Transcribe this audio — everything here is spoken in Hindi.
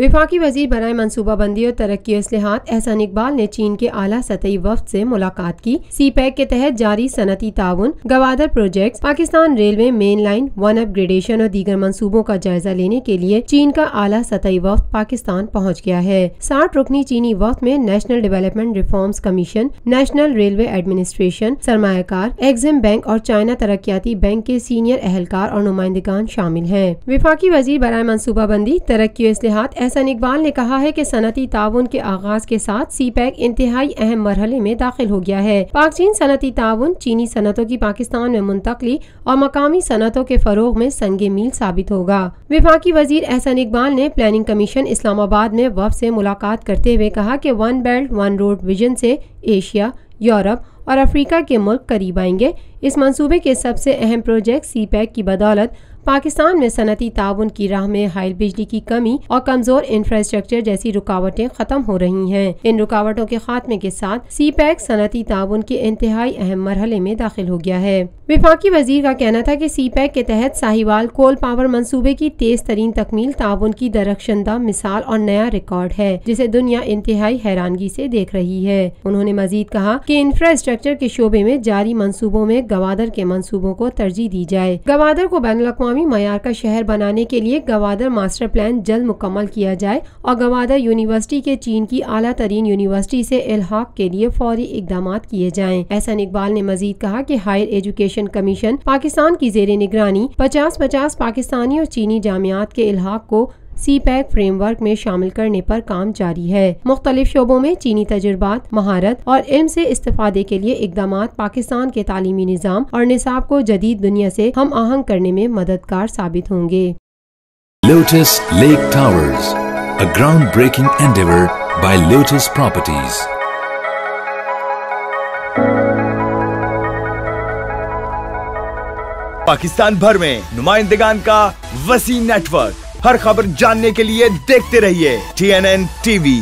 वफाकी वजीर बराए मनसूबाबंदी और तरक्की इस्लाहात एहसान इकबाल ने चीन के आला सतही वफ्द से मुलाकात की। CPEC के तहत जारी सनती ताउन, Gwadar project, Pakistan railway main line 1 upgradation और दीगर मंसूबों का जायजा लेने के लिए चीन का आला सतही वफ्द पाकिस्तान पहुँच गया है। 60 रुकनी चीनी वफ्द में national development reforms commission, national railway administration, सरमायाकार, एक्सिम बैंक और चाइना तरक्याती बैंक के सीनियर अहलकार और नुमाइंदगान शामिल हैं। वफाकी वजीर बराए मनसूबाबंदी, तरक्की इस्लाहात एहसान इकबाल ने कहा है कि सनती ताउन के आगाज के साथ CPEC इंतहाई अहम मरहले में दाखिल हो गया है। पाक चीन सनती ताउन चीनी सनतों की पाकिस्तान में मुंतकली और मकामी सनतों के फरोग में संगे मील साबित होगा। वफाकी वजीर एहसान इकबाल ने प्लानिंग कमीशन इस्लामाबाद में वफ्द से मुलाकात करते हुए कहा कि 1 बेल्ट 1 रोड विजन से एशिया, यूरोप और अफ्रीका के मुल्क करीब आएंगे। इस मंसूबे के सबसे अहम प्रोजेक्ट CPEC की बदौलत पाकिस्तान में सनती ताउन की राह में हाइल बिजली की कमी और कमजोर इंफ्रास्ट्रक्चर जैसी रुकावटें खत्म हो रही हैं। इन रुकावटों के खात्मे के साथ CPEC सनती ताउन के इंतहाई अहम मरहले में दाखिल हो गया है। वफाकी वजीर का कहना था कि CPEC के तहत साहिवाल कोल पावर मंसूबे की तेज तरीन तकमील ताउन की दरख्शंदा मिसाल और नया रिकॉर्ड है, जिसे दुनिया इंतहाई हैरानगी से देख रही है। उन्होंने मजीद कहा कि इंफ्रास्ट्रक्चर के शोबे में जारी मंसूबों में गवादर के मंसूबों को तरजीह दी जाए। गवादर को बैनुल-अक़वामी मयार का शहर बनाने के लिए गवादर मास्टर प्लान जल्द मुकम्मल किया जाए और गवादर यूनिवर्सिटी के चीन की आला तरीन यूनिवर्सिटी से इल्हाक के लिए फौरी इकदाम किए जाएं। एहसान इकबाल ने मजीद कहा कि हायर एजुकेशन कमीशन पाकिस्तान की जेर निगरानी 50-50 पाकिस्तानी और चीनी जामियात के इल्हाक को CPEC फ्रेमवर्क में शामिल करने पर काम जारी है। मुख्तलिफ शोबों में चीनी तजुर्बात, महारत और इल्म से इस्तेफादे के लिए इकदामात पाकिस्तान के तालीमी निज़ाम और निसाब को जदीद दुनिया से हम आहंग करने में मददगार साबित होंगे। Lotus Lake Towers, a groundbreaking endeavor by Lotus Properties. Pakistan भर में नुमाइंदगान का वसी नेटवर्क, हर खबर जानने के लिए देखते रहिए TNN TV।